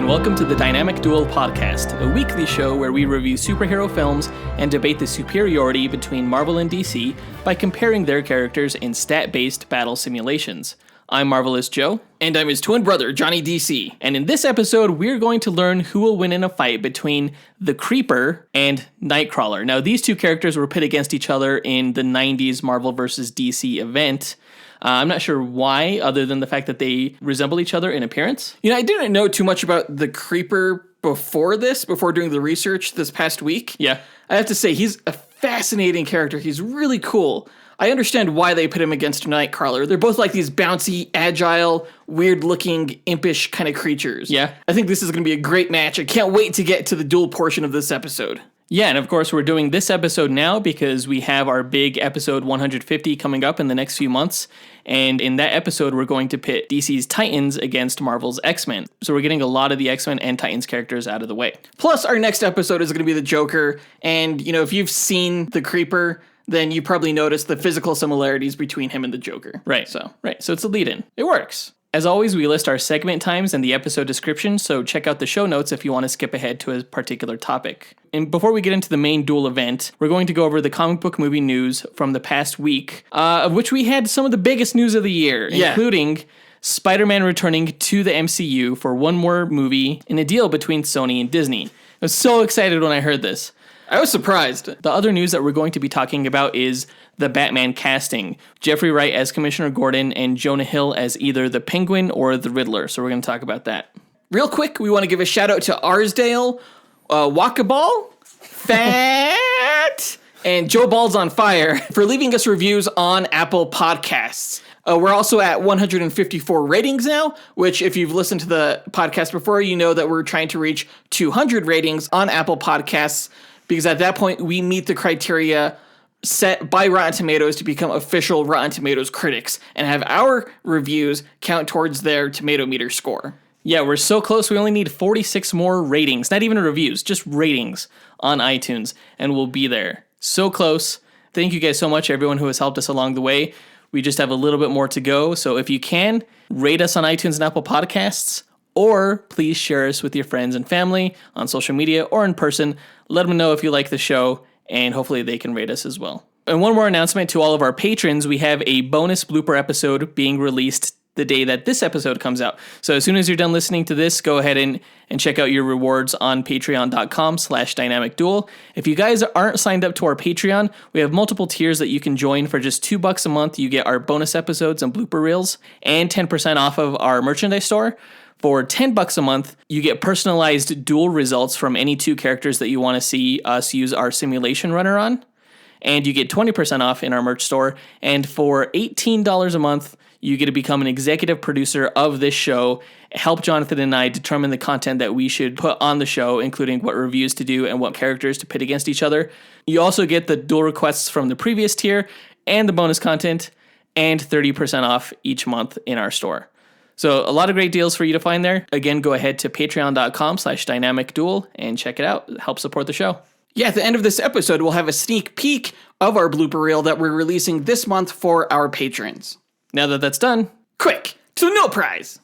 and welcome to the Dynamic Duel podcast, a weekly show where we review superhero films and debate the superiority between Marvel and DC by comparing their characters in stat-based battle simulations. I'm Marvelous Joe. And I'm his twin brother, Johnny DC. And in this episode, we're going to learn who will win in a fight between the Creeper and Nightcrawler. Now, these two characters were pit against each other in the 90s Marvel vs. DC event. I'm not sure why, other than the fact that they resemble each other in appearance. You know, I didn't know too much about the Creeper before doing the research this past week. Yeah. I have to say, he's a fascinating character. He's really cool. I understand why they put him against Nightcrawler. They're both like these bouncy, agile, weird-looking, impish kind of creatures. Yeah. I think this is going to be a great match. I can't wait to get to the duel portion of this episode. Yeah, and of course, we're doing this episode now because we have our big episode 150 coming up in the next few months. And in that episode, we're going to pit DC's Titans against Marvel's X-Men. So we're getting a lot of the X-Men and Titans characters out of the way. Plus, our next episode is going to be the Joker. And, you know, if you've seen the Creeper, then you probably noticed the physical similarities between him and the Joker. Right, so it's a lead-in. It works. As always, we list our segment times in the episode description, so check out the show notes if you want to skip ahead to a particular topic. And before we get into the main duel event, we're going to go over the comic book movie news from the past week, of which we had some of the biggest news of the year, including Spider-Man returning to the MCU for one more movie in a deal between Sony and Disney. I was so excited when I heard this. I was surprised. The other news that we're going to be talking about is the Batman casting. Jeffrey Wright as Commissioner Gordon and Jonah Hill as either the Penguin or the Riddler. So we're going to talk about that. Real quick, we want to give a shout out to Arsdale, Walkaball, Fat, and Joe Balls on Fire for leaving us reviews on Apple Podcasts. We're also at 154 ratings now, which if you've listened to the podcast before, you know that we're trying to reach 200 ratings on Apple Podcasts. Because at that point, we meet the criteria set by Rotten Tomatoes to become official Rotten Tomatoes critics and have our reviews count towards their tomato meter score. Yeah, we're so close. We only need 46 more ratings, not even reviews, just ratings on iTunes, and we'll be there. So close. Thank you guys so much, everyone who has helped us along the way. We just have a little bit more to go. So if you can, rate us on iTunes and Apple Podcasts, or please share us with your friends and family on social media or in person. Let them know if you like the show, and hopefully they can rate us as well. And one more announcement to all of our patrons. We have a bonus blooper episode being released the day that this episode comes out. So as soon as you're done listening to this, go ahead and check out your rewards on patreon.com/dynamicduel. If you guys aren't signed up to our Patreon, we have multiple tiers that you can join. For just $2 a month, you get our bonus episodes and blooper reels and 10% off of our merchandise store. For $10 a month, you get personalized duel results from any two characters that you want to see us use our simulation runner on. And you get 20% off in our merch store. And for $18 a month, you get to become an executive producer of this show, help Jonathan and I determine the content that we should put on the show, including what reviews to do and what characters to pit against each other. You also get the duel requests from the previous tier and the bonus content and 30% off each month in our store. So a lot of great deals for you to find there. Again, go ahead to patreon.com/dynamicduel and check it out. Help support the show. Yeah, at the end of this episode, we'll have a sneak peek of our blooper reel that we're releasing this month for our patrons. Now that that's done, quick, to the No Prize!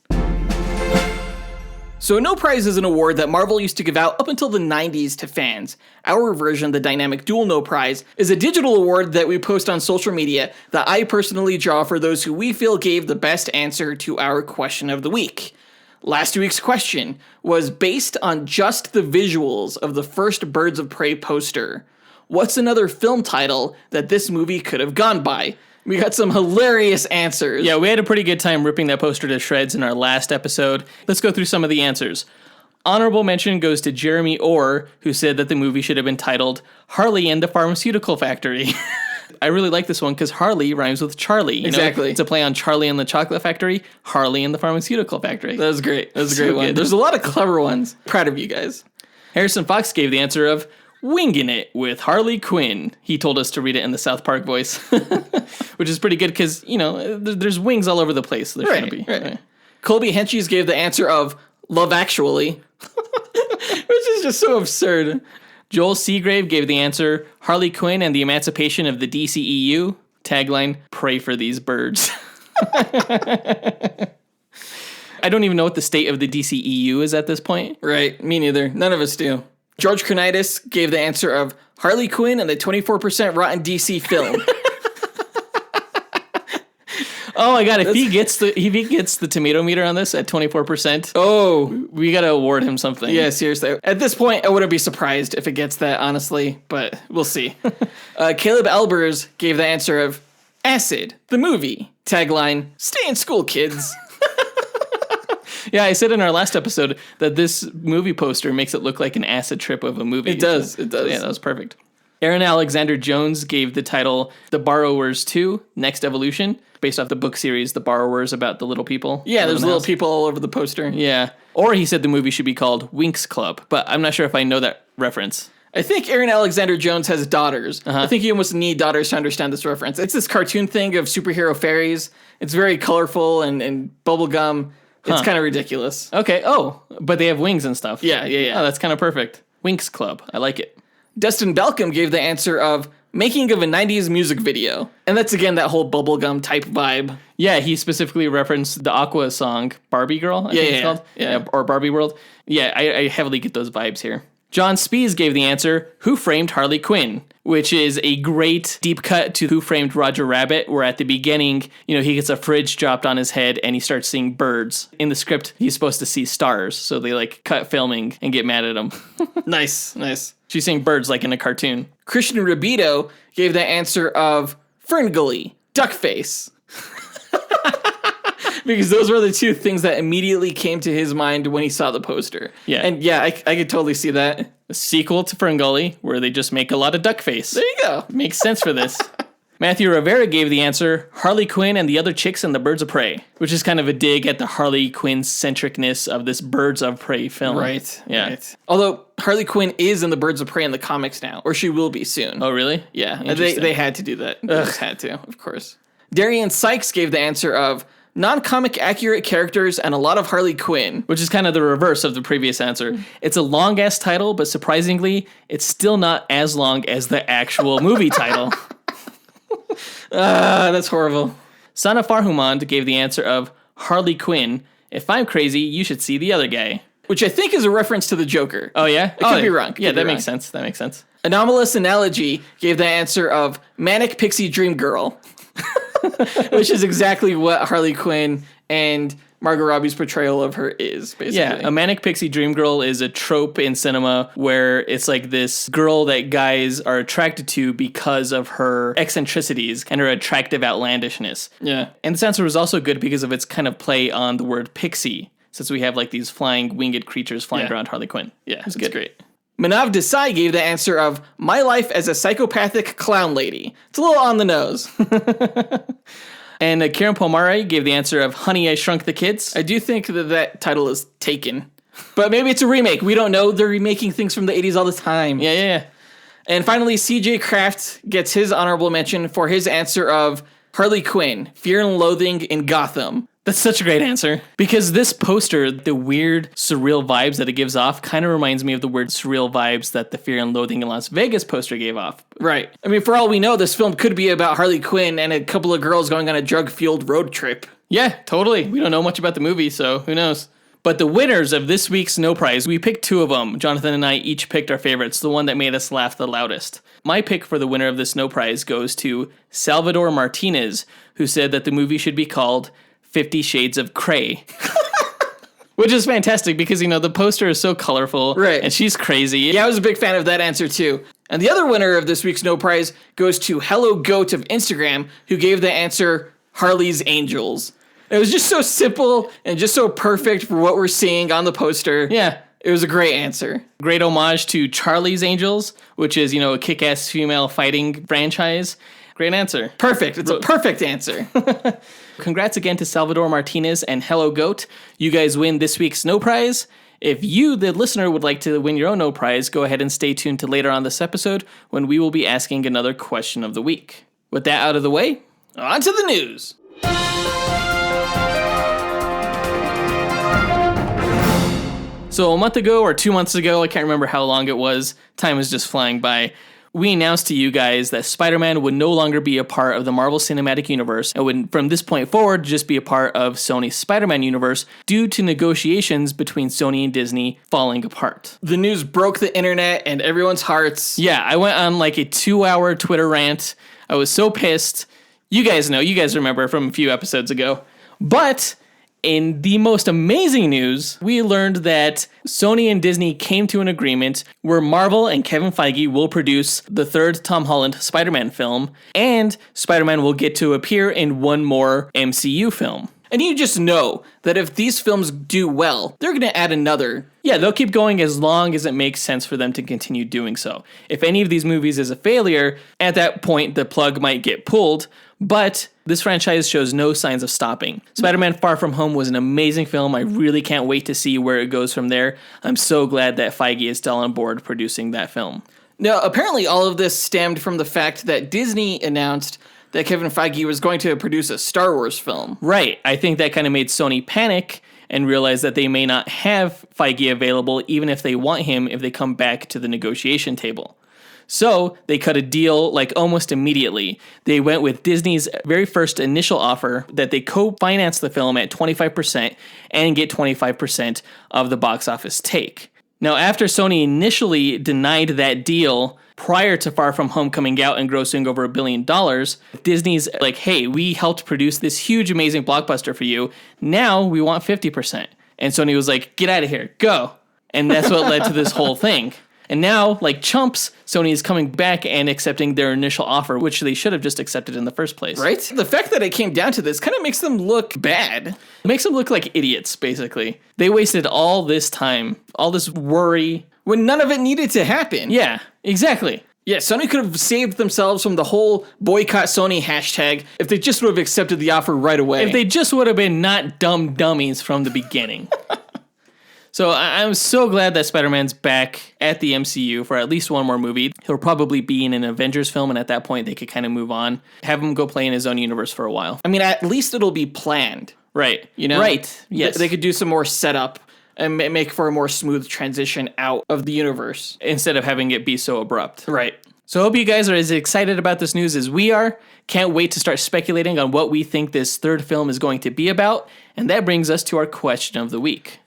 So No Prize is an award that Marvel used to give out up until the 90s to fans. Our version, the Dynamic Duel No Prize, is a digital award that we post on social media that I personally draw for those who we feel gave the best answer to our question of the week. Last week's question was based on just the visuals of the first Birds of Prey poster. What's another film title that this movie could have gone by? We got some hilarious answers. Yeah, we had a pretty good time ripping that poster to shreds in our last episode. Let's go through some of the answers. Honorable mention goes to Jeremy Orr, who said that the movie should have been titled Harley and the Pharmaceutical Factory. I really like this one because Harley rhymes with Charlie. Exactly. It's a play on Charlie and the Chocolate Factory, Harley and the Pharmaceutical Factory. That was great. That was a great one. There's a lot of clever ones. Proud of you guys. Harrison Fox gave the answer of Winging It with Harley Quinn. He told us to read it in the South Park voice, which is pretty good because, you know, there's wings all over the place. There shouldn't be. Right. Colby Henches gave the answer of Love Actually, which is just so absurd. Joel Seagrave gave the answer Harley Quinn and the Emancipation of the DCEU. Tagline, pray for these birds. I don't even know what the state of the DCEU is at this point. Right, me neither. None of us do. George Kronitis gave the answer of Harley Quinn and the 24% rotten DC film. Oh my god! If he gets the tomato meter on this at 24%, oh, we gotta award him something. Yeah, seriously. At this point, I wouldn't be surprised if it gets that, honestly, but we'll see. Caleb Albers gave the answer of Acid, the movie. Tagline: Stay in school, kids. Yeah, I said in our last episode that this movie poster makes it look like an acid trip of a movie. It does. So yeah, that was perfect. Aaron Alexander Jones gave the title The Borrowers 2, Next Evolution, based off the book series The Borrowers, about the little people. Yeah, there's little people all over the poster. Yeah. Or he said the movie should be called Winx Club, but I'm not sure if I know that reference. I think Aaron Alexander Jones has daughters. I think you almost need daughters to understand this reference. It's this cartoon thing of superhero fairies. It's very colorful and bubblegum. It's kind of ridiculous. Okay. Oh, but they have wings and stuff. Yeah. Oh, that's kind of perfect. Winx Club. I like it. Dustin Balcom gave the answer of making of a 90s music video. And that's, again, that whole bubblegum type vibe. Yeah, he specifically referenced the Aqua song, Barbie Girl, I think it's called. Yeah, or Barbie World. Yeah, I heavily get those vibes here. John Spees gave the answer, Who Framed Harley Quinn? Which is a great deep cut to Who Framed Roger Rabbit, where at the beginning, he gets a fridge dropped on his head and he starts seeing birds. In the script, he's supposed to see stars, so they cut filming and get mad at him. Nice. She's seeing birds like in a cartoon. Christian Ribito gave the answer of Ferngully, Duckface. Because those were the two things that immediately came to his mind when he saw the poster. Yeah. And yeah, I could totally see that. A sequel to Ferngully, where they just make a lot of duck face. There you go. Makes sense for this. Matthew Rivera gave the answer, Harley Quinn and the Other Chicks and the Birds of Prey, which is kind of a dig at the Harley Quinn-centricness of this Birds of Prey film. Right. Yeah. Right. Although Harley Quinn is in the Birds of Prey in the comics now, or she will be soon. Oh, really? Yeah. They had to do that. They just had to, of course. Darian Sykes gave the answer of non-comic accurate characters and a lot of Harley Quinn. Which is kind of the reverse of the previous answer. It's a long-ass title, but surprisingly, it's still not as long as the actual movie title. That's horrible. Sana Farhumand gave the answer of Harley Quinn. If I'm crazy, you should see the other guy. Which I think is a reference to the Joker. Oh, yeah? It could be wrong. Yeah, that makes sense. That makes sense. Anomalous Analogy gave the answer of Manic Pixie Dream Girl. Which is exactly what Harley Quinn and Margot Robbie's portrayal of her is, basically. Yeah, a Manic Pixie Dream Girl is a trope in cinema where it's like this girl that guys are attracted to because of her eccentricities and her attractive outlandishness. Yeah. And this answer was also good because of its kind of play on the word pixie, since we have these flying winged creatures flying around Harley Quinn. Yeah, it's good. Great. Manav Desai gave the answer of My Life as a Psychopathic Clown Lady. It's a little on the nose. And Karen Pomare gave the answer of Honey, I Shrunk the Kids. I do think that title is taken. But maybe it's a remake. We don't know. They're remaking things from the 80s all the time. Yeah. And finally, CJ Kraft gets his honorable mention for his answer of Harley Quinn, Fear and Loathing in Gotham. That's such a great answer. Because this poster, the weird, surreal vibes that it gives off kind of reminds me of the weird, surreal vibes that the Fear and Loathing in Las Vegas poster gave off. Right. I mean, for all we know, this film could be about Harley Quinn and a couple of girls going on a drug-fueled road trip. Yeah, totally. We don't know much about the movie, so who knows? But the winners of this week's No Prize, we picked two of them. Jonathan and I each picked our favorites, the one that made us laugh the loudest. My pick for the winner of this No Prize goes to Salvador Martinez, who said that the movie should be called 50 Shades of Cray. Which is fantastic because, the poster is so colorful. Right. And she's crazy. Yeah, I was a big fan of that answer, too. And the other winner of this week's No Prize goes to Hello Goat of Instagram, who gave the answer Harley's Angels. It was just so simple and just so perfect for what we're seeing on the poster. Yeah. It was a great answer. Great homage to Charlie's Angels, which is, a kick-ass female fighting franchise. Great answer. Perfect. It's a perfect answer. Congrats again to Salvador Martinez and Hello Goat. You guys win this week's No Prize. If you, the listener, would like to win your own No Prize, go ahead and stay tuned to later on this episode when we will be asking another question of the week. With that out of the way, on to the news. So a month ago or 2 months ago, I can't remember how long it was, time is just flying by, we announced to you guys that Spider-Man would no longer be a part of the Marvel Cinematic Universe and would, from this point forward, just be a part of Sony's Spider-Man universe due to negotiations between Sony and Disney falling apart. The news broke the internet and everyone's hearts. Yeah, I went on like a 2-hour Twitter rant. I was so pissed. You guys know, you guys remember from a few episodes ago. But in the most amazing news, we learned that Sony and Disney came to an agreement where Marvel and Kevin Feige will produce the third Tom Holland Spider-Man film, and Spider-Man will get to appear in one more MCU film. And you just know that if these films do well, they're going to add another. Yeah, they'll keep going as long as it makes sense for them to continue doing so. If any of these movies is a failure, at that point the plug might get pulled, but this franchise shows no signs of stopping. Spider-Man Far From Home was an amazing film. I really can't wait to see where it goes from there. I'm so glad that Feige is still on board producing that film. Now, apparently all of this stemmed from the fact that Disney announced that Kevin Feige was going to produce a Star Wars film. Right. I think that kind of made Sony panic and realize that they may not have Feige available even if they want him if they come back to the negotiation table. So they cut a deal like almost immediately. They went with Disney's very first initial offer that they co-finance the film at 25% and get 25% of the box office take. Now, after Sony initially denied that deal prior to Far From Home coming out and grossing over $1 billion, Disney's like, hey, we helped produce this huge, amazing blockbuster for you. Now we want 50%. And Sony was like, get out of here, go. And that's what led to this whole thing. And now, like chumps, Sony is coming back and accepting their initial offer, which they should have just accepted in the first place. Right? The fact that it came down to this kind of makes them look bad. It makes them look like idiots, basically. They wasted all this time, all this worry. When none of it needed to happen. Yeah, exactly. Yeah, Sony could have saved themselves from the whole boycott Sony hashtag if they just would have accepted the offer right away. If they just would have been not dumb dummies from the beginning. So I'm so glad that Spider-Man's back at the MCU for at least one more movie. He'll probably be in an Avengers film, and at that point, they could kind of move on. Have him go play in his own universe for a while. I mean, at least it'll be planned. Right. You know? Right. Yes. They could do some more setup and make for a more smooth transition out of the universe. Instead of having it be so abrupt. Right. So I hope you guys are as excited about this news as we are. Can't wait to start speculating on what we think this third film is going to be about. And that brings us to our question of the week.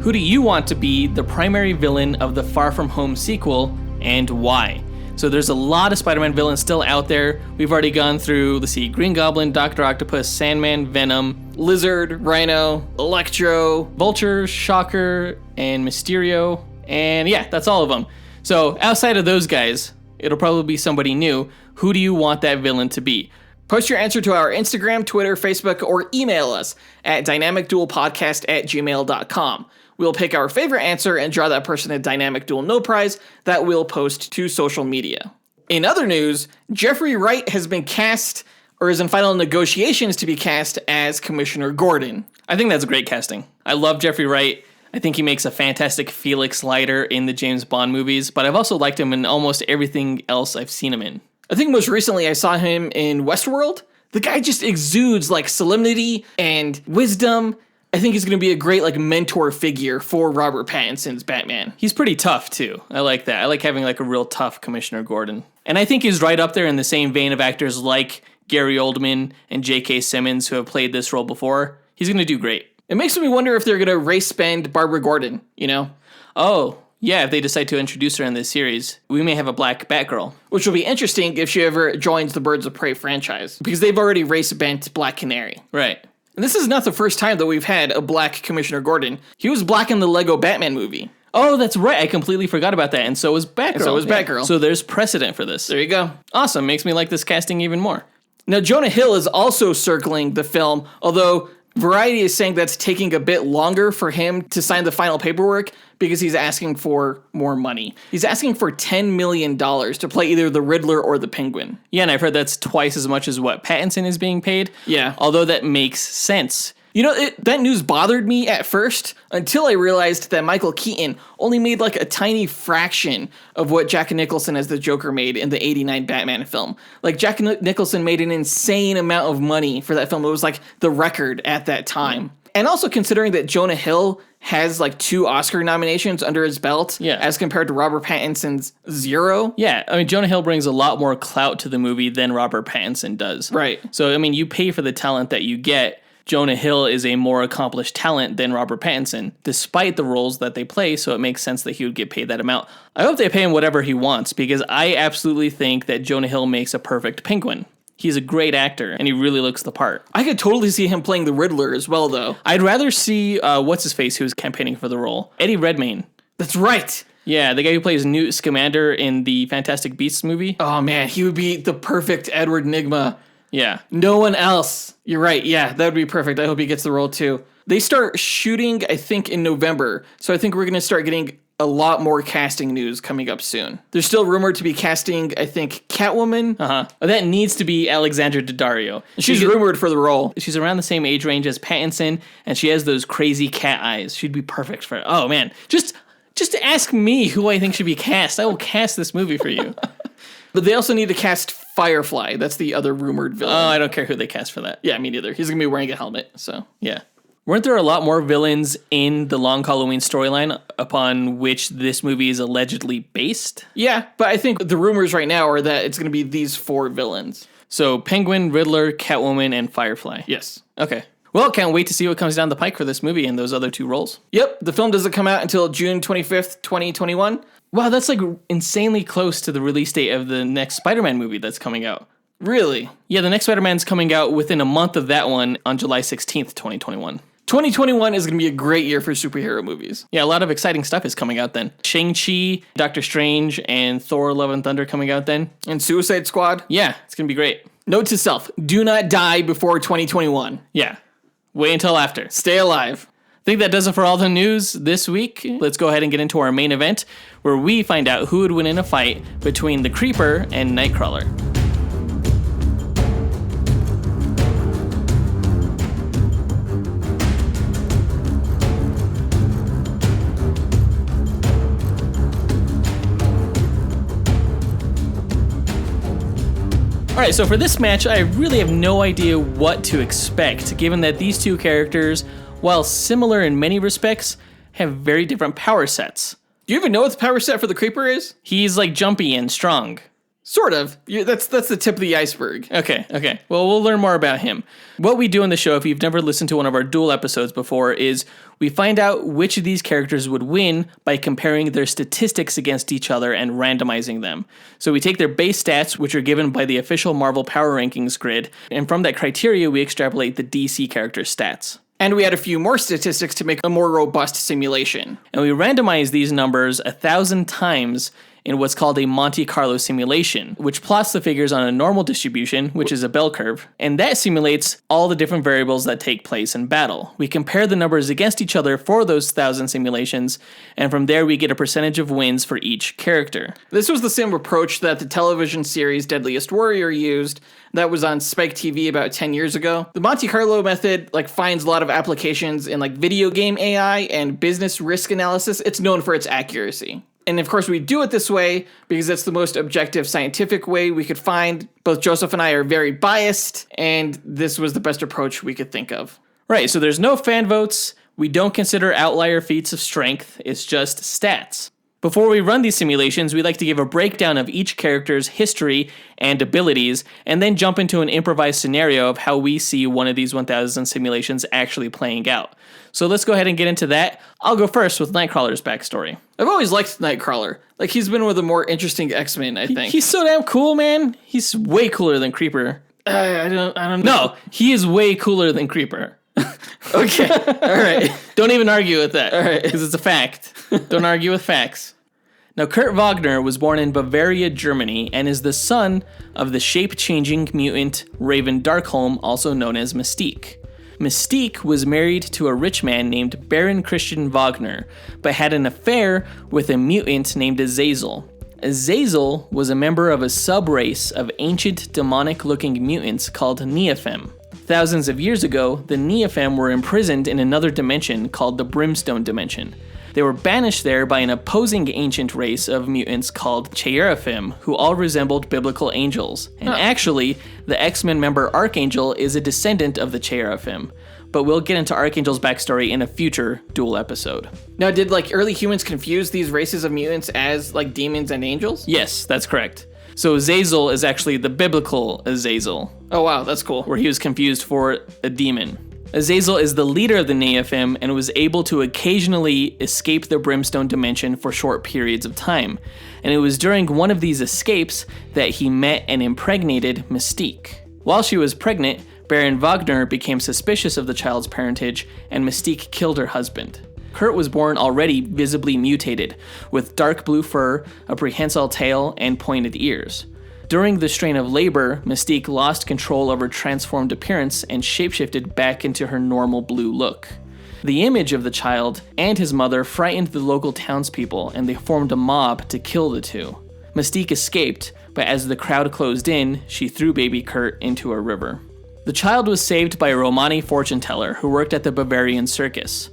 Who do you want to be the primary villain of the Far From Home sequel, and why? So there's a lot of Spider-Man villains still out there. We've already gone through, let's see, Green Goblin, Dr. Octopus, Sandman, Venom, Lizard, Rhino, Electro, Vulture, Shocker, and Mysterio. And yeah, that's all of them. So outside of those guys, it'll probably be somebody new. Who do you want that villain to be? Post your answer to our Instagram, Twitter, Facebook, or email us at dynamicduelpodcast@gmail.com. We'll pick our favorite answer and draw that person a Dynamic Duel No Prize that we'll post to social media. In other news, Jeffrey Wright has been cast, or is in final negotiations to be cast, as Commissioner Gordon. I think that's great casting. I love Jeffrey Wright. I think he makes a fantastic Felix Leiter in the James Bond movies, but I've also liked him in almost everything else I've seen him in. I think most recently I saw him in Westworld. The guy just exudes like solemnity and wisdom. I think he's going to be a great like mentor figure for Robert Pattinson's Batman. He's pretty tough too. I like that. I like having like a real tough Commissioner Gordon. And I think he's right up there in the same vein of actors like Gary Oldman and J.K. Simmons who have played this role before. He's going to do great. It makes me wonder if they're going to race bend Barbara Gordon, you know? Oh, yeah, if they decide to introduce her in this series, we may have a black Batgirl. Which will be interesting if she ever joins the Birds of Prey franchise, because they've already race bent Black Canary. Right. And this is not the first time that we've had a black Commissioner Gordon. He was black in the Lego Batman movie. Oh, that's right. I completely forgot about that. And so was Batgirl. Batgirl. So there's precedent for this. There you go. Awesome. Makes me like this casting even more. Now, Jonah Hill is also circling the film, although Variety is saying that's taking a bit longer for him to sign the final paperwork because he's asking for more money. He's asking for $10 million to play either the Riddler or the Penguin. Yeah, and I've heard that's twice as much as what Pattinson is being paid. Yeah. Although that makes sense. You know, that news bothered me at first until I realized that Michael Keaton only made like a tiny fraction of what Jack Nicholson as the Joker made in the 89 Batman film. Like Jack Nicholson made an insane amount of money for that film. It was like the record at that time. And also considering that Jonah Hill has like 2 Oscar nominations under his belt, as compared to Robert Pattinson's 0. Yeah, I mean, Jonah Hill brings a lot more clout to the movie than Robert Pattinson does. Right. So, I mean, you pay for the talent that you get. Jonah Hill is a more accomplished talent than Robert Pattinson, despite the roles that they play, so it makes sense that he would get paid that amount. I hope they pay him whatever he wants, because I absolutely think that Jonah Hill makes a perfect Penguin. He's a great actor, and he really looks the part. I could totally see him playing the Riddler as well, though. I'd rather see, what's-his-face, who's campaigning for the role? Eddie Redmayne. That's right! Yeah, the guy who plays Newt Scamander in the Fantastic Beasts movie. Oh, man, he would be the perfect Edward Nygma. Yeah. No one else. You're right, yeah, that would be perfect. I hope he gets the role, too. They start shooting, I think, in November, so I think we're going to start getting a lot more casting news coming up soon. There's still rumored to be casting, I think, Catwoman. That needs to be Alexandra Daddario. She's rumored for the role. She's around the same age range as Pattinson, and she has those crazy cat eyes. She'd be perfect for it. Oh, man. Just ask me who I think should be cast. I will cast this movie for you. But they also need to cast Firefly. That's the other rumored villain. Oh, I don't care who they cast for that. Yeah, me neither. He's going to be wearing a helmet, so. Yeah. Weren't there a lot more villains in the Long Halloween storyline upon which this movie is allegedly based? Yeah, but I think the rumors right now are that it's going to be these 4 villains. So Penguin, Riddler, Catwoman, and Firefly. Yes. Okay. Well, can't wait to see what comes down the pike for this movie and those other 2 roles. Yep, the film doesn't come out until June 25th, 2021. Wow, that's like insanely close to the release date of the next Spider-Man movie that's coming out. Really? Yeah, the next Spider-Man's coming out within a month of that one on July 16th, 2021. 2021 is going to be a great year for superhero movies. Yeah, a lot of exciting stuff is coming out then. Shang-Chi, Doctor Strange, and Thor Love and Thunder coming out then. And Suicide Squad. Yeah, it's going to be great. Note to self, do not die before 2021. Yeah, wait until after. Stay alive. I think that does it for all the news this week. Let's go ahead and get into our main event, where we find out who would win in a fight between the Creeper and Nightcrawler. Alright, so for this match, I really have no idea what to expect, given that these 2 characters, while similar in many respects, have very different power sets. Do you even know what the power set for the Creeper is? He's like jumpy and strong. Sort of. That's the tip of the iceberg. Okay. Well, we'll learn more about him. What we do in the show, if you've never listened to one of our Duel episodes before, is we find out which of these characters would win by comparing their statistics against each other and randomizing them. So we take their base stats, which are given by the official Marvel Power Rankings grid, and from that criteria, we extrapolate the DC character stats. And we add a few more statistics to make a more robust simulation. And we randomize these numbers 1,000 times in what's called a Monte Carlo simulation, which plots the figures on a normal distribution, which is a bell curve, and that simulates all the different variables that take place in battle. We compare the numbers against each other for those 1,000 simulations, and from there we get a percentage of wins for each character. This was the same approach that the television series Deadliest Warrior used, that was on Spike TV about 10 years ago. The Monte Carlo method finds a lot of applications in video game AI and business risk analysis. It's known for its accuracy. And of course we do it this way because it's the most objective scientific way we could find. Both Joseph and I are very biased, and this was the best approach we could think of. Right, so there's no fan votes. We don't consider outlier feats of strength. It's just stats. Before we run these simulations, we like to give a breakdown of each character's history and abilities, and then jump into an improvised scenario of how we see one of these 1,000 simulations actually playing out. So let's go ahead and get into that. I'll go first with Nightcrawler's backstory. I've always liked Nightcrawler. He's been one of the more interesting X-Men, I think. He's so damn cool, man. He's way cooler than Creeper. I don't know. No, he is way cooler than Creeper. Okay, all right. Don't even argue with that. All right. Because it's a fact. Don't argue with facts. Now, Kurt Wagner was born in Bavaria, Germany, and is the son of the shape-changing mutant Raven Darkholm, also known as Mystique. Mystique was married to a rich man named Baron Christian Wagner, but had an affair with a mutant named Azazel. Azazel was a member of a sub-race of ancient demonic-looking mutants called Neophem. Thousands of years ago, the Neophem were imprisoned in another dimension called the Brimstone Dimension. They were banished there by an opposing ancient race of mutants called Cherubim, who all resembled biblical angels. And actually, the X-Men member Archangel is a descendant of the Cherubim. but we'll get into Archangel's backstory in a future Duel episode. Now, did early humans confuse these races of mutants as demons and angels? Yes, that's correct. So Azazel is actually the biblical Azazel. Oh wow, that's cool. Where he was confused for a demon. Azazel is the leader of the Nephilim and was able to occasionally escape the Brimstone dimension for short periods of time. And it was during one of these escapes that he met and impregnated Mystique. While she was pregnant, Baron Wagner became suspicious of the child's parentage, and Mystique killed her husband. Kurt was born already visibly mutated, with dark blue fur, a prehensile tail, and pointed ears. During the strain of labor, Mystique lost control of her transformed appearance and shapeshifted back into her normal blue look. The image of the child and his mother frightened the local townspeople, and they formed a mob to kill the two. Mystique escaped, but as the crowd closed in, she threw baby Kurt into a river. The child was saved by a Romani fortune teller who worked at the Bavarian circus.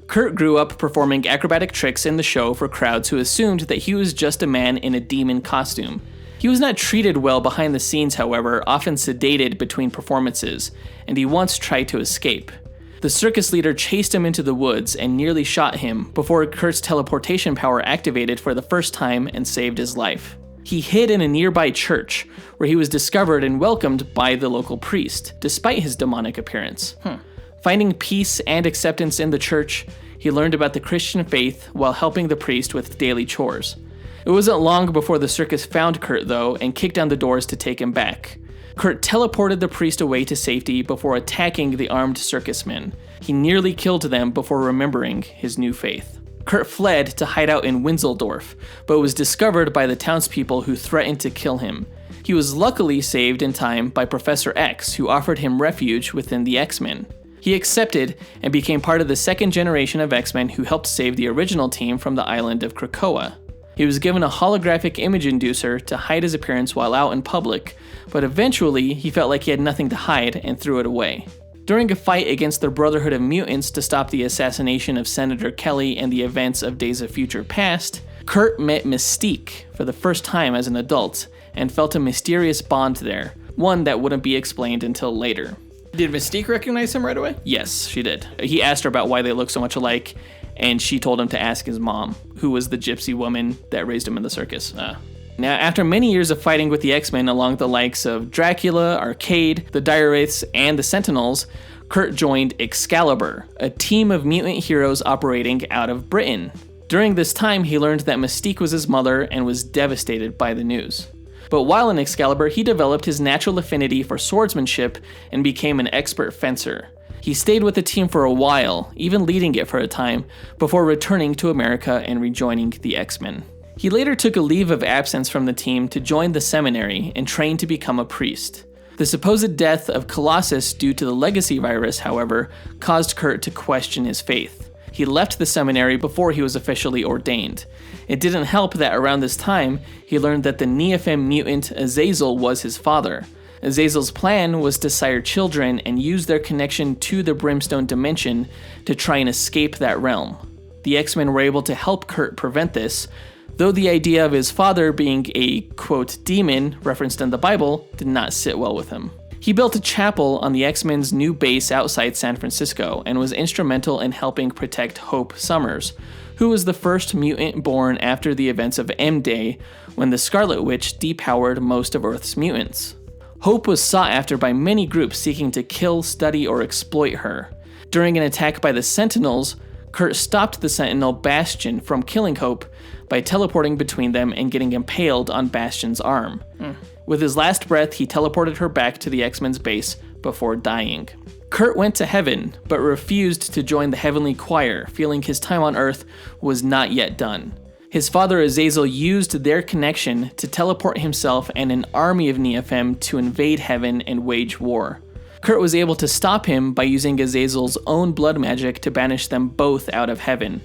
Kurt grew up performing acrobatic tricks in the show for crowds who assumed that he was just a man in a demon costume. He was not treated well behind the scenes, however, often sedated between performances, and he once tried to escape. The circus leader chased him into the woods and nearly shot him before Kurt's teleportation power activated for the first time and saved his life. He hid in a nearby church, where he was discovered and welcomed by the local priest, despite his demonic appearance. Finding peace and acceptance in the church, he learned about the Christian faith while helping the priest with daily chores. It wasn't long before the circus found Kurt, though, and kicked down the doors to take him back. Kurt teleported the priest away to safety before attacking the armed circusmen. He nearly killed them before remembering his new faith. Kurt fled to hide out in Winseldorf, but was discovered by the townspeople who threatened to kill him. He was luckily saved in time by Professor X, who offered him refuge within the X-Men. He accepted and became part of the second generation of X-Men who helped save the original team from the island of Krakoa. He was given a holographic image inducer to hide his appearance while out in public, but eventually he felt like he had nothing to hide and threw it away. During a fight against the Brotherhood of Mutants to stop the assassination of Senator Kelly and the events of Days of Future Past, Kurt met Mystique for the first time as an adult and felt a mysterious bond there, one that wouldn't be explained until later. Did Mystique recognize him right away? Yes, she did. He asked her about why they look so much alike, and she told him to ask his mom, who was the gypsy woman that raised him in the circus. Now, after many years of fighting with the X-Men along the likes of Dracula, Arcade, the Dire Wraiths, and the Sentinels, Kurt joined Excalibur, a team of mutant heroes operating out of Britain. During this time, he learned that Mystique was his mother and was devastated by the news. But while in Excalibur, he developed his natural affinity for swordsmanship and became an expert fencer. He stayed with the team for a while, even leading it for a time, before returning to America and rejoining the X-Men. He later took a leave of absence from the team to join the seminary and train to become a priest. The supposed death of Colossus due to the legacy virus, however, caused Kurt to question his faith. He left the seminary before he was officially ordained. It didn't help that around this time, he learned that the Nephilim mutant Azazel was his father. Azazel's plan was to sire children and use their connection to the Brimstone dimension to try and escape that realm. The X-Men were able to help Kurt prevent this, though the idea of his father being a, quote, demon referenced in the Bible did not sit well with him. He built a chapel on the X-Men's new base outside San Francisco and was instrumental in helping protect Hope Summers, who was the first mutant born after the events of M-Day, when the Scarlet Witch depowered most of Earth's mutants. Hope was sought after by many groups seeking to kill, study, or exploit her. During an attack by the Sentinels, Kurt stopped the Sentinel Bastion from killing Hope by teleporting between them and getting impaled on Bastion's arm. With his last breath, he teleported her back to the X-Men's base before dying. Kurt went to heaven, but refused to join the heavenly choir, feeling his time on Earth was not yet done. His father Azazel used their connection to teleport himself and an army of Nephilim to invade heaven and wage war. Kurt was able to stop him by using Azazel's own blood magic to banish them both out of heaven.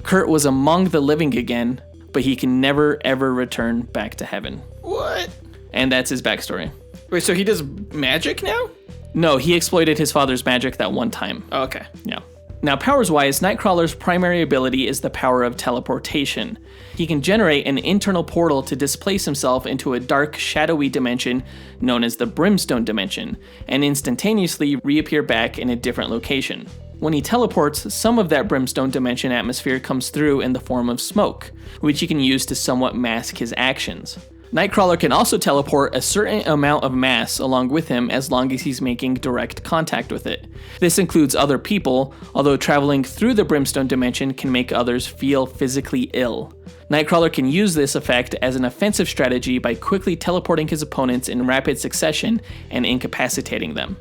Kurt was among the living again, but he can never ever return back to heaven. What? And that's his backstory. Wait, so he does magic now? No, he exploited his father's magic that one time. Oh, okay. Yeah. Now, powers-wise, Nightcrawler's primary ability is the power of teleportation. He can generate an internal portal to displace himself into a dark, shadowy dimension known as the Brimstone Dimension, and instantaneously reappear back in a different location. When he teleports, some of that Brimstone Dimension atmosphere comes through in the form of smoke, which he can use to somewhat mask his actions. Nightcrawler can also teleport a certain amount of mass along with him as long as he's making direct contact with it. This includes other people, although traveling through the Brimstone Dimension can make others feel physically ill. Nightcrawler can use this effect as an offensive strategy by quickly teleporting his opponents in rapid succession and incapacitating them.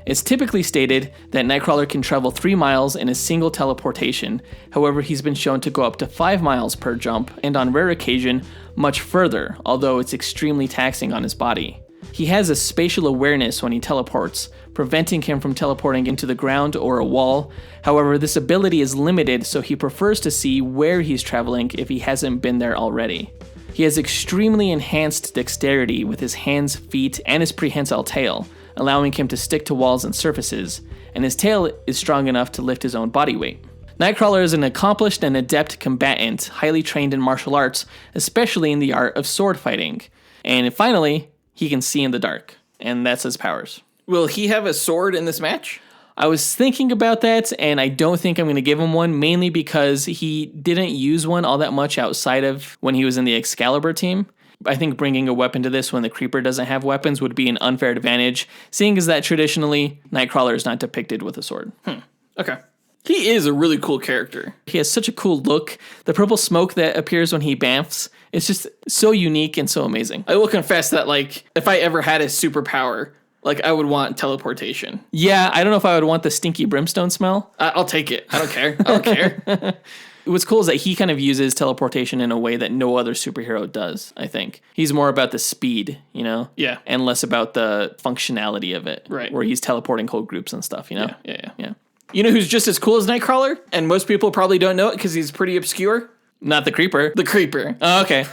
It's typically stated that Nightcrawler can travel 3 miles in a single teleportation, however he's been shown to go up to 5 miles per jump, and on rare occasion, much further, although it's extremely taxing on his body. He has a spatial awareness when he teleports, preventing him from teleporting into the ground or a wall. However, this ability is limited, so he prefers to see where he's traveling if he hasn't been there already. He has extremely enhanced dexterity with his hands, feet, and his prehensile tail, allowing him to stick to walls and surfaces, and his tail is strong enough to lift his own body weight. Nightcrawler is an accomplished and adept combatant, highly trained in martial arts, especially in the art of sword fighting. And finally, he can see in the dark, and that's his powers. Will he have a sword in this match? I was thinking about that, and I don't think I'm going to give him one, mainly because he didn't use one all that much outside of when he was in the Excalibur team. I think bringing a weapon to this when the Creeper doesn't have weapons would be an unfair advantage, seeing as that traditionally, Nightcrawler is not depicted with a sword. Okay. He is a really cool character. He has such a cool look. The purple smoke that appears when he bamfs, it's just so unique and so amazing. I will confess that, like, if I ever had a superpower, like, I would want teleportation. Yeah, I don't know if I would want the stinky brimstone smell. I'll take it. I don't care. I don't care. What's cool is that he kind of uses teleportation in a way that no other superhero does, I think. He's more about the speed, you know? Yeah. And less about the functionality of it. Right. Where he's teleporting whole groups and stuff, you know? Yeah. You know who's just as cool as Nightcrawler? And most people probably don't know it because he's pretty obscure? Not the Creeper. The Creeper. Oh, okay.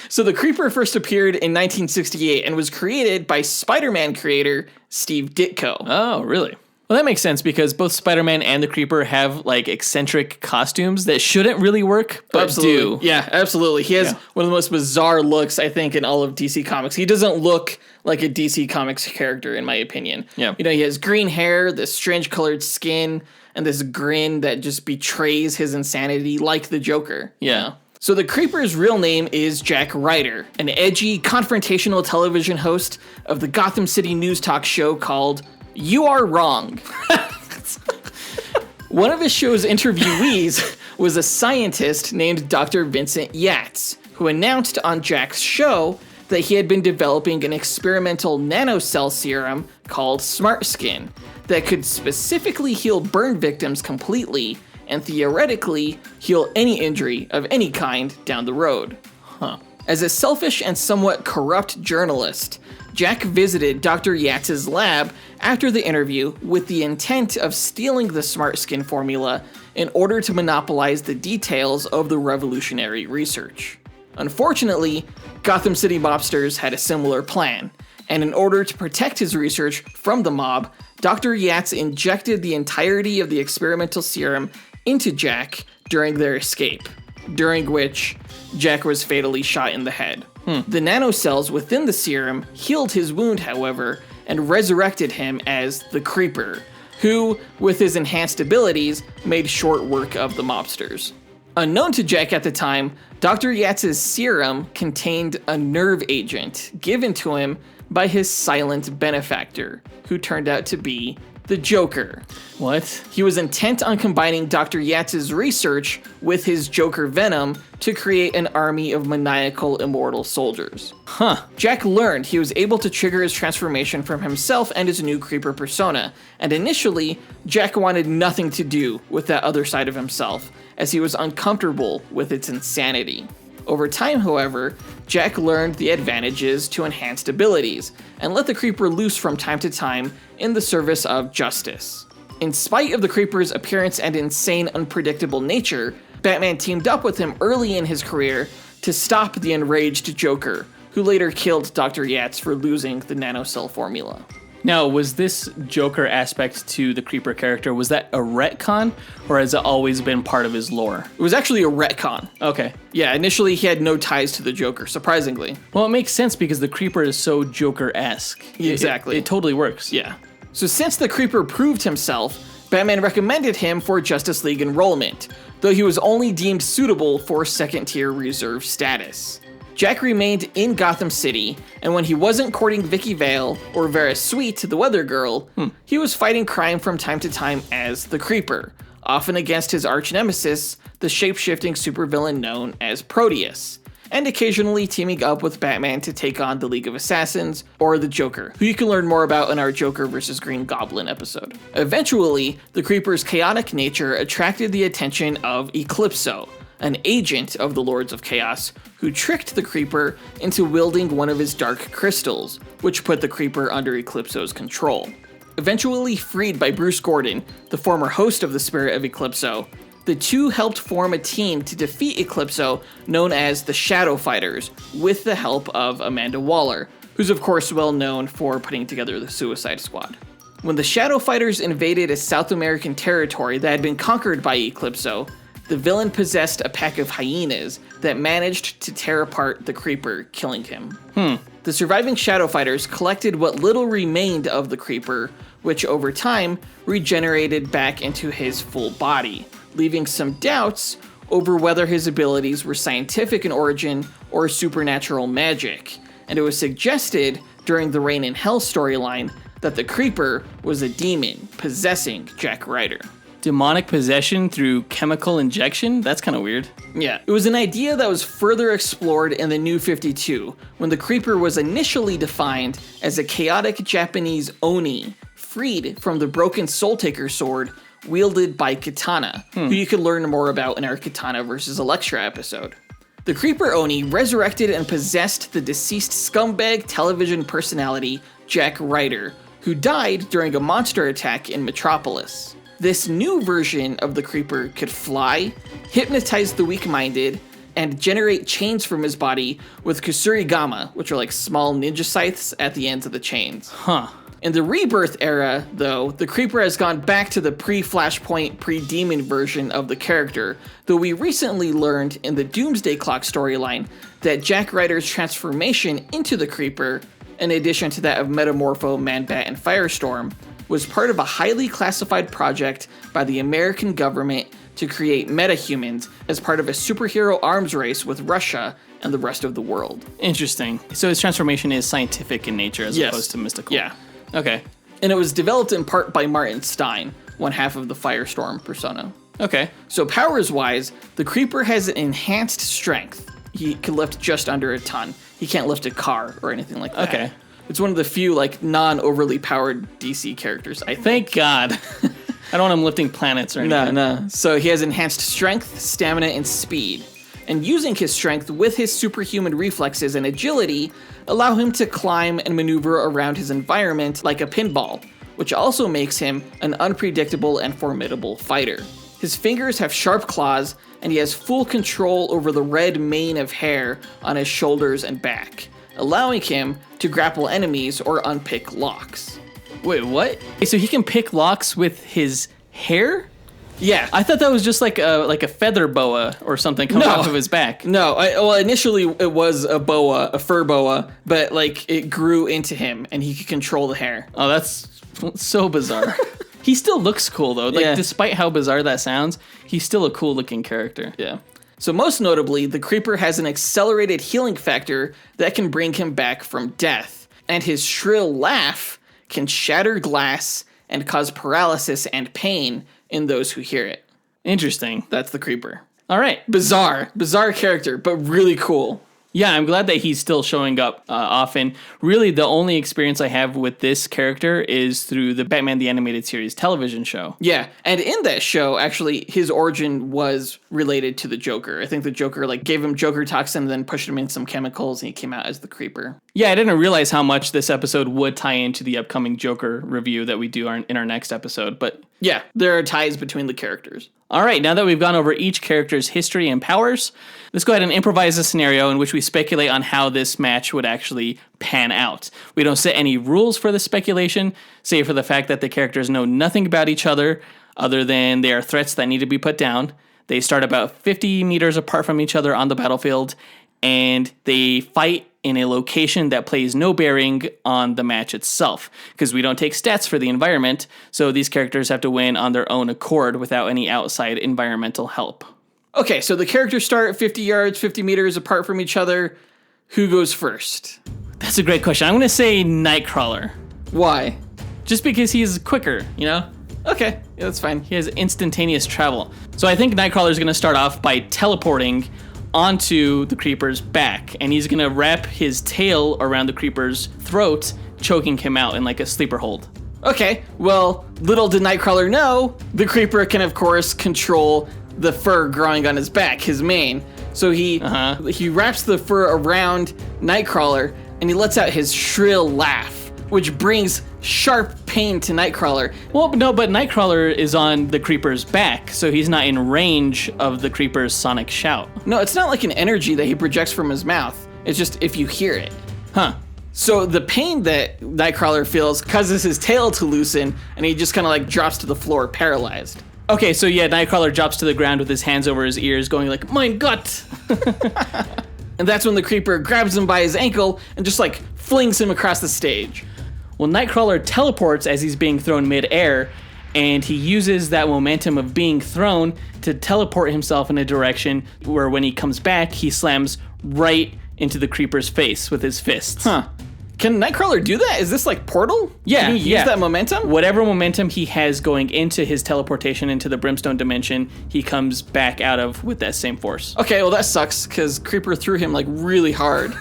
So the Creeper first appeared in 1968 and was created by Spider-Man creator Steve Ditko. Oh, really? Well, that makes sense because both Spider-Man and the Creeper have, like, eccentric costumes that shouldn't really work, but do. Yeah, absolutely. He has one of the most bizarre looks, I think, in all of DC Comics. He doesn't look like a DC Comics character, in my opinion. Yeah. You know, he has green hair, this strange colored skin, and this grin that just betrays his insanity like the Joker. Yeah. You know? So the Creeper's real name is Jack Ryder, an edgy, confrontational television host of the Gotham City news talk show called You Are Wrong. One of his show's interviewees was a scientist named Dr. Vincent Yates, who announced on Jack's show that he had been developing an experimental nanocell serum called Smart Skin that could specifically heal burn victims completely and theoretically heal any injury of any kind down the road. As a selfish and somewhat corrupt journalist, Jack visited Dr. Yates' lab after the interview with the intent of stealing the Smart Skin formula in order to monopolize the details of the revolutionary research. Unfortunately, Gotham City mobsters had a similar plan, and in order to protect his research from the mob, Dr. Yates injected the entirety of the experimental serum into Jack during their escape, during which Jack was fatally shot in the head. The nanocells within the serum healed his wound, however, and resurrected him as the Creeper, who, with his enhanced abilities, made short work of the mobsters. Unknown to Jack at the time, Dr. Yates' serum contained a nerve agent given to him by his silent benefactor, who turned out to be the Joker. What? He was intent on combining Dr. Yates' research with his Joker venom to create an army of maniacal immortal soldiers. Jack learned he was able to trigger his transformation from himself and his new Creeper persona, and initially, Jack wanted nothing to do with that other side of himself, as he was uncomfortable with its insanity. Over time, however, Jack learned the advantages to enhanced abilities, and let the Creeper loose from time to time in the service of justice. In spite of the Creeper's appearance and insane, unpredictable nature, Batman teamed up with him early in his career to stop the enraged Joker, who later killed Dr. Yates for losing the nanocell formula. Now, was this Joker aspect to the Creeper character, was that a retcon, or has it always been part of his lore? It was actually a retcon. Okay. Yeah, initially he had no ties to the Joker, surprisingly. Well, it makes sense because the Creeper is so Joker-esque. Exactly. It totally works. Yeah. So since the Creeper proved himself, Batman recommended him for Justice League enrollment, though he was only deemed suitable for second-tier reserve status. Jack remained in Gotham City, and when he wasn't courting Vicky Vale or Vera Sweet, the Weather Girl, he was fighting crime from time to time as the Creeper, often against his arch-nemesis, the shape-shifting supervillain known as Proteus, and occasionally teaming up with Batman to take on the League of Assassins or the Joker, who you can learn more about in our Joker vs. Green Goblin episode. Eventually, the Creeper's chaotic nature attracted the attention of Eclipso, an agent of the Lords of Chaos, who tricked the Creeper into wielding one of his dark crystals, which put the Creeper under Eclipso's control. Eventually freed by Bruce Gordon, the former host of the Spirit of Eclipso, the two helped form a team to defeat Eclipso known as the Shadow Fighters, with the help of Amanda Waller, who's of course well known for putting together the Suicide Squad. When the Shadow Fighters invaded a South American territory that had been conquered by Eclipso, the villain possessed a pack of hyenas that managed to tear apart the Creeper, killing him. The surviving Shadow Fighters collected what little remained of the Creeper, which over time regenerated back into his full body, leaving some doubts over whether his abilities were scientific in origin or supernatural magic, and it was suggested during the Reign in Hell storyline that the Creeper was a demon possessing Jack Ryder. Demonic possession through chemical injection? That's kind of weird. Yeah, it was an idea that was further explored in the New 52, when the Creeper was initially defined as a chaotic Japanese Oni, freed from the broken Soul Taker sword wielded by Katana, who you can learn more about in our Katana vs. Elektra episode. The Creeper Oni resurrected and possessed the deceased scumbag television personality Jack Ryder, who died during a monster attack in Metropolis. This new version of the Creeper could fly, hypnotize the weak-minded, and generate chains from his body with Kusurigama, which are like small ninja scythes at the ends of the chains. In the Rebirth era, though, the Creeper has gone back to the pre-Flashpoint, pre-Demon version of the character, though we recently learned in the Doomsday Clock storyline that Jack Ryder's transformation into the Creeper, in addition to that of Metamorpho, Man-Bat, and Firestorm, was part of a highly classified project by the American government to create metahumans as part of a superhero arms race with Russia and the rest of the world. Interesting. So his transformation is scientific in nature as opposed to mystical. Yeah. Okay. And it was developed in part by Martin Stein, one half of the Firestorm persona. Okay. So powers-wise, the Creeper has an enhanced strength. He can lift just under a ton. He can't lift a car or anything like that. Okay. It's one of the few, like, non-overly powered DC characters, I think. Thank God. I don't want him lifting planets or anything. No. So he has enhanced strength, stamina, and speed. And using his strength with his superhuman reflexes and agility allow him to climb and maneuver around his environment like a pinball, which also makes him an unpredictable and formidable fighter. His fingers have sharp claws, and he has full control over the red mane of hair on his shoulders and back, allowing him to grapple enemies or unpick locks. Wait, what? So he can pick locks with his hair? Yeah. I thought that was just like a feather boa or something coming off of his back. No, well, initially it was a boa, a fur boa, but like it grew into him and he could control the hair. Oh, that's so bizarre. He still looks cool though. Like despite how bizarre that sounds, he's still a cool looking character. Yeah. So most notably, the Creeper has an accelerated healing factor that can bring him back from death, and his shrill laugh can shatter glass and cause paralysis and pain in those who hear it. Interesting. That's the Creeper. All right. Bizarre character, but really cool. Yeah, I'm glad that he's still showing up often. Really, the only experience I have with this character is through the Batman the Animated Series television show. Yeah, and in that show, actually, his origin was related to the Joker. I think the Joker gave him Joker toxin and then pushed him in some chemicals, and he came out as the Creeper. Yeah, I didn't realize how much this episode would tie into the upcoming Joker review that we do in our next episode, but Yeah, there are ties between the characters. All right, now that we've gone over each character's history and powers, let's go ahead and improvise a scenario in which we speculate on how this match would actually pan out. We don't set any rules for the speculation, save for the fact that the characters know nothing about each other than they are threats that need to be put down. They start about 50 meters apart from each other on the battlefield, and they fight in a location that plays no bearing on the match itself, because we don't take stats for the environment, so these characters have to win on their own accord without any outside environmental help. Okay, so the characters start at 50 yards, 50 meters apart from each other. Who goes first? That's a great question. I'm going to say Nightcrawler. Why? Just because he's quicker, you know? Okay, yeah, that's fine. He has instantaneous travel. So I think Nightcrawler is going to start off by teleporting onto the creeper's back, and he's going to wrap his tail around the creeper's throat, choking him out in like a sleeper hold. Okay, well, little did Nightcrawler know, the creeper can, of course, control the fur growing on his back, his mane. So he wraps the fur around Nightcrawler, and he lets out his shrill laugh, which brings sharp pain to Nightcrawler. Well, no, but Nightcrawler is on the creeper's back, so he's not in range of the creeper's sonic shout. No, it's not like an energy that he projects from his mouth. It's just if you hear it. Huh. So the pain that Nightcrawler feels causes his tail to loosen, and he just kind of like drops to the floor paralyzed. Okay, so yeah, Nightcrawler drops to the ground with his hands over his ears, going like, "Mein Gott!" And that's when the creeper grabs him by his ankle and just like flings him across the stage. Well, Nightcrawler teleports as he's being thrown mid-air, and he uses that momentum of being thrown to teleport himself in a direction where when he comes back, he slams right into the creeper's face with his fists. Huh. Can Nightcrawler do that? Is this like Portal? Yeah. Can he use that momentum? Whatever momentum he has going into his teleportation into the Brimstone dimension, he comes back out of with that same force. Okay, well that sucks, because Creeper threw him like really hard.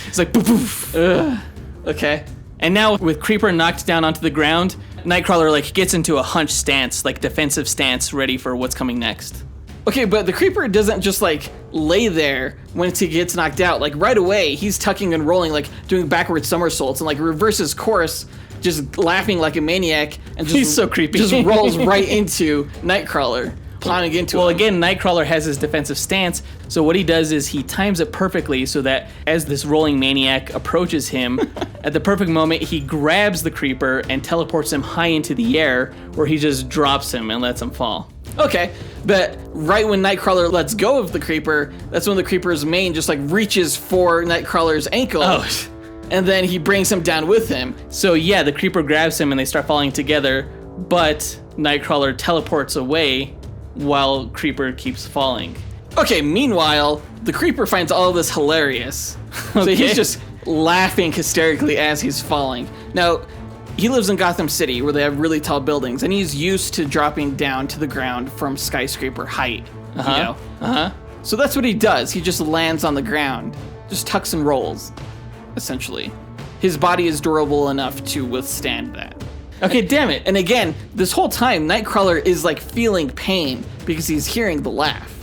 It's like, poof, poof. Ugh. Okay. And now with Creeper knocked down onto the ground, Nightcrawler like gets into a hunched stance, like defensive stance, ready for what's coming next. Okay, but the Creeper doesn't just like lay there once he gets knocked out. Like right away, he's tucking and rolling, like doing backward somersaults and like reverses course, just laughing like a maniac, and just, he's so creepy. Just rolls right into Nightcrawler, plowing into him. Well, again, Nightcrawler has his defensive stance, so what he does is he times it perfectly so that as this rolling maniac approaches him, at the perfect moment, he grabs the Creeper and teleports him high into the air, where he just drops him and lets him fall. Okay, but right when Nightcrawler lets go of the Creeper, that's when the Creeper's mane just like reaches for Nightcrawler's ankle. Oh. And then he brings him down with him. So yeah, the Creeper grabs him and they start falling together, but Nightcrawler teleports away while Creeper keeps falling. Okay, meanwhile, the Creeper finds all of this hilarious. So he's just laughing hysterically as he's falling. Now, he lives in Gotham City, where they have really tall buildings, and he's used to dropping down to the ground from skyscraper height. You know? So that's what he does. He just lands on the ground, just tucks and rolls, essentially. His body is durable enough to withstand that. Okay, damn it. And again, this whole time, Nightcrawler is like feeling pain because he's hearing the laugh.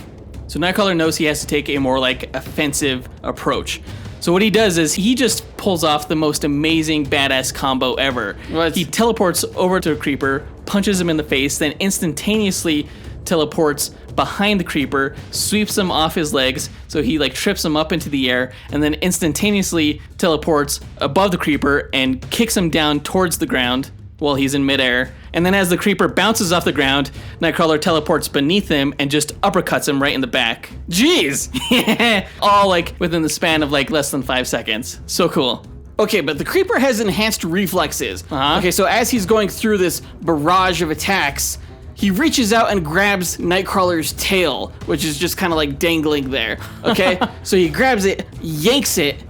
So Nightcrawler knows he has to take a more like offensive approach. So what he does is he just pulls off the most amazing badass combo ever. What? He teleports over to a Creeper, punches him in the face, then instantaneously teleports behind the Creeper, sweeps him off his legs, so he like trips him up into the air, and then instantaneously teleports above the Creeper and kicks him down towards the ground while he's in midair. And then as the Creeper bounces off the ground, Nightcrawler teleports beneath him and just uppercuts him right in the back. Jeez! Yeah, all like within the span of like less than 5 seconds. So cool. Okay, but the Creeper has enhanced reflexes. Okay, so as he's going through this barrage of attacks, he reaches out and grabs Nightcrawler's tail, which is just kind of like dangling there. Okay, so he grabs it, yanks it,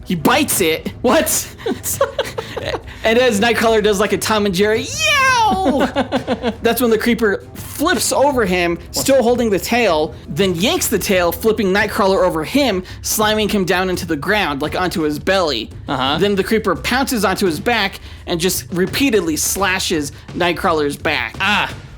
he bites it. What? And as Nightcrawler does like a Tom and Jerry, yow! That's when the Creeper flips over him, still holding the tail, then yanks the tail, flipping Nightcrawler over him, slamming him down into the ground, like onto his belly. Then the Creeper pounces onto his back and just repeatedly slashes Nightcrawler's back.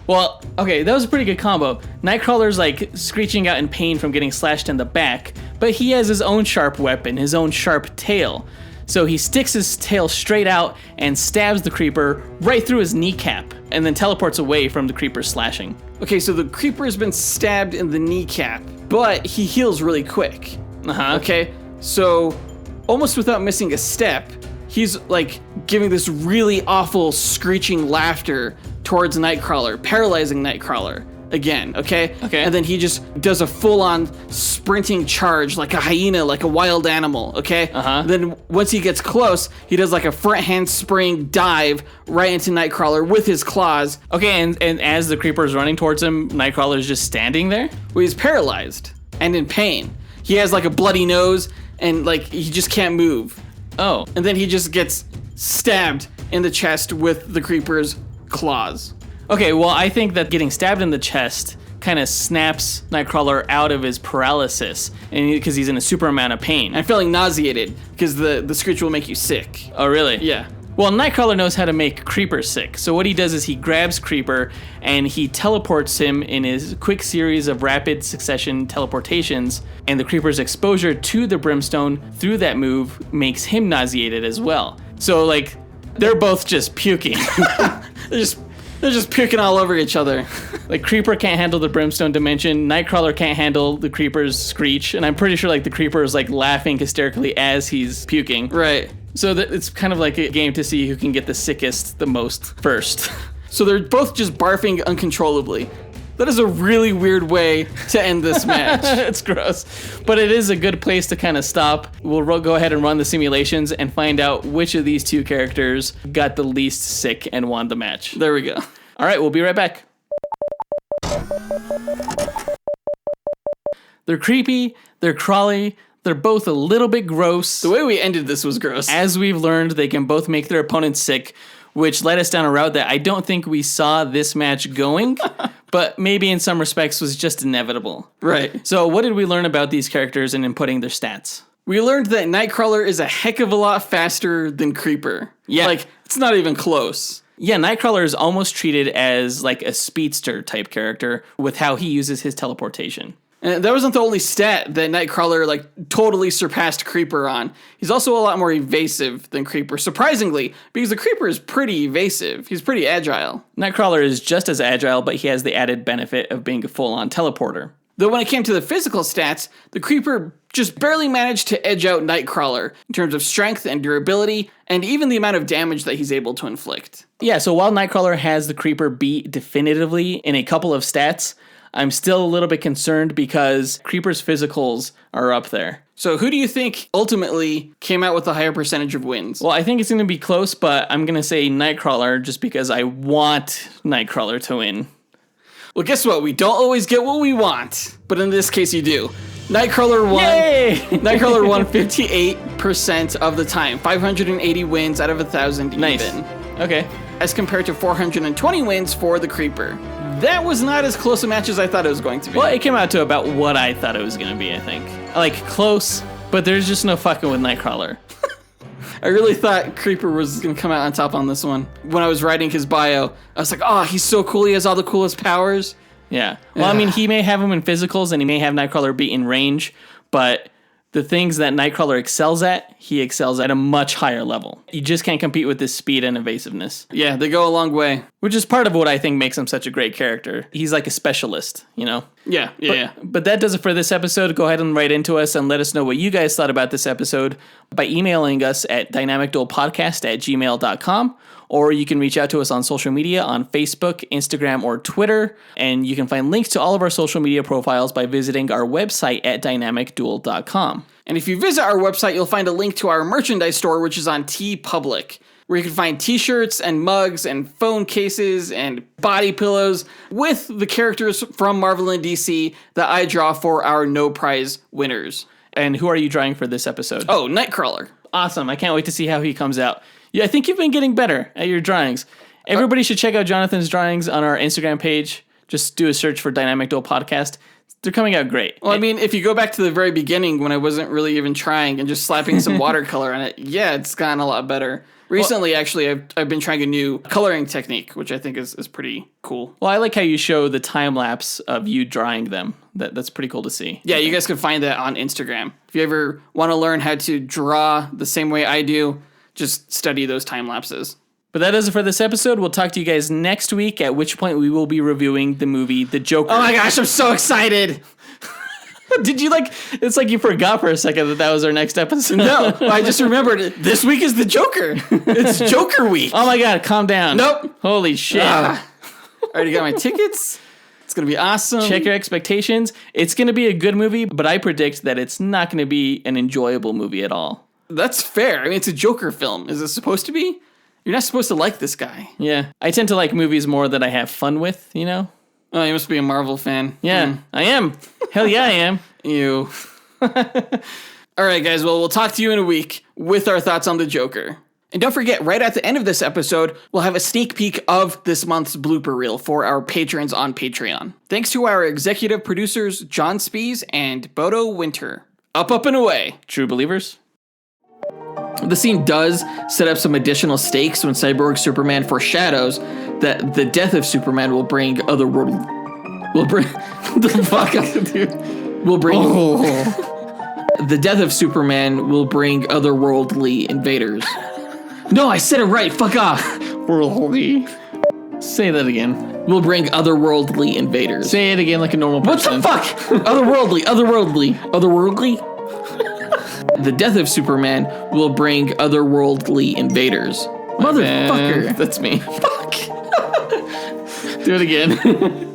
Well, okay, that was a pretty good combo. Nightcrawler's like screeching out in pain from getting slashed in the back, but he has his own sharp weapon, his own sharp tail. So he sticks his tail straight out and stabs the creeper right through his kneecap and then teleports away from the creeper's slashing. Okay, so the creeper has been stabbed in the kneecap, but he heals really quick. Okay, so almost without missing a step, he's like giving this really awful screeching laughter towards Nightcrawler, paralyzing Nightcrawler again, okay? Okay. And then he just does a full-on sprinting charge like a hyena, like a wild animal, okay? Then once he gets close, he does like a front handspring dive right into Nightcrawler with his claws. Okay, and as the creeper is running towards him, Nightcrawler is just standing there? Well, he's paralyzed and in pain. He has like a bloody nose and like he just can't move. Oh. And then he just gets stabbed in the chest with the creeper's claws. Okay, well, I think that getting stabbed in the chest kind of snaps Nightcrawler out of his paralysis, and because he's in a super amount of pain. I'm feeling nauseated because the screech will make you sick. Oh, really? Yeah. Well, Nightcrawler knows how to make Creeper sick. So what he does is he grabs Creeper and he teleports him in his quick series of rapid succession teleportations, and the Creeper's exposure to the brimstone through that move makes him nauseated as well. So, like, they're both just puking. They're just puking all over each other. Like, Creeper can't handle the brimstone dimension, Nightcrawler can't handle the Creeper's screech, and I'm pretty sure, like, the Creeper is, like, laughing hysterically as he's puking. Right. So it's kind of like a game to see who can get the sickest the most first. So they're both just barfing uncontrollably. That is a really weird way to end this match. It's gross. But it is a good place to kind of stop. We'll go ahead and run the simulations and find out which of these two characters got the least sick and won the match. There we go. All right, we'll be right back. They're creepy, they're crawly, they're both a little bit gross. The way we ended this was gross. As we've learned, they can both make their opponents sick, which led us down a route that I don't think we saw this match going, but maybe in some respects was just inevitable. Right. So what did we learn about these characters and inputting their stats? We learned that Nightcrawler is a heck of a lot faster than Creeper. Yeah. Like, it's not even close. Yeah, Nightcrawler is almost treated as like a speedster type character with how he uses his teleportation. And that wasn't the only stat that Nightcrawler, like, totally surpassed Creeper on. He's also a lot more evasive than Creeper, surprisingly, because the Creeper is pretty evasive. He's pretty agile. Nightcrawler is just as agile, but he has the added benefit of being a full-on teleporter. Though when it came to the physical stats, the Creeper just barely managed to edge out Nightcrawler in terms of strength and durability, and even the amount of damage that he's able to inflict. Yeah, so while Nightcrawler has the Creeper beat definitively in a couple of stats, I'm still a little bit concerned because Creeper's physicals are up there. So who do you think ultimately came out with a higher percentage of wins? Well, I think it's going to be close, but I'm going to say Nightcrawler just because I want Nightcrawler to win. Well, guess what? We don't always get what we want, but in this case you do. Nightcrawler won. Yay! Nightcrawler won 58% of the time. 580 wins out of 1,000 Nice. even. Okay. As compared to 420 wins for the Creeper. That was not as close a match as I thought it was going to be. Well, it came out to about what I thought it was going to be, I think. Like, close, but there's just no fucking with Nightcrawler. I really thought Creeper was going to come out on top on this one. When I was writing his bio, I was like, oh, he's so cool. He has all the coolest powers. Yeah. Well, I mean, he may have him in physicals and he may have Nightcrawler beat in range, but the things that Nightcrawler excels at, he excels at a much higher level. You just can't compete with his speed and evasiveness. Yeah, they go a long way. Which is part of what I think makes him such a great character. He's like a specialist, you know? Yeah. But that does it for this episode. Go ahead and write into us and let us know what you guys thought about this episode by emailing us at dynamicduelpodcast@gmail.com, or you can reach out to us on social media on Facebook, Instagram, or Twitter. And you can find links to all of our social media profiles by visiting our website at dynamicduel.com. And if you visit our website, you'll find a link to our merchandise store, which is on TeePublic, where you can find t-shirts and mugs and phone cases and body pillows with the characters from Marvel and DC that I draw for our no prize winners. And who are you drawing for this episode? Oh, Nightcrawler. Awesome. I can't wait to see how he comes out. Yeah, I think you've been getting better at your drawings. Everybody should check out Jonathan's drawings on our Instagram page. Just do a search for Dynamic Duel Podcast. They're coming out great. Well, I mean, if you go back to the very beginning when I wasn't really even trying and just slapping some watercolor on it, yeah, it's gotten a lot better. Recently, actually, I've been trying a new coloring technique, which I think is pretty cool. Well, I like how you show the time lapse of you drawing them. That's pretty cool to see. Yeah, you guys can find that on Instagram. If you ever want to learn how to draw the same way I do, just study those time lapses. But that does it for this episode. We'll talk to you guys next week, at which point we will be reviewing the movie The Joker. Oh my gosh, I'm so excited! Did you it's like you forgot for a second that was our next episode. No, I just remembered this week is the Joker. It's Joker week. Oh my God, calm down. Nope. Holy shit. Already got my tickets. It's going to be awesome. Check your expectations. It's going to be a good movie, but I predict that it's not going to be an enjoyable movie at all. That's fair. I mean, it's a Joker film. Is it supposed to be? You're not supposed to like this guy. Yeah. I tend to like movies more that I have fun with, you know? Oh, you must be a Marvel fan. Yeah, I am. Hell yeah, I am. Ew. All right, guys. Well, we'll talk to you in a week with our thoughts on the Joker. And don't forget, right at the end of this episode, we'll have a sneak peek of this month's blooper reel for our patrons on Patreon. Thanks to our executive producers, John Spees and Bodo Winter. Up, and away. True believers. The scene does set up some additional stakes when Cyborg Superman foreshadows that the death of Superman will bring the fuck up, dude. The death of Superman will bring otherworldly invaders. No, I said it right. Fuck off. Worldly. Say that again. Will bring otherworldly invaders. Say it again like a normal person. What the fuck? Otherworldly. The death of Superman will bring otherworldly invaders. Motherfucker. That's me. Fuck. Do it again.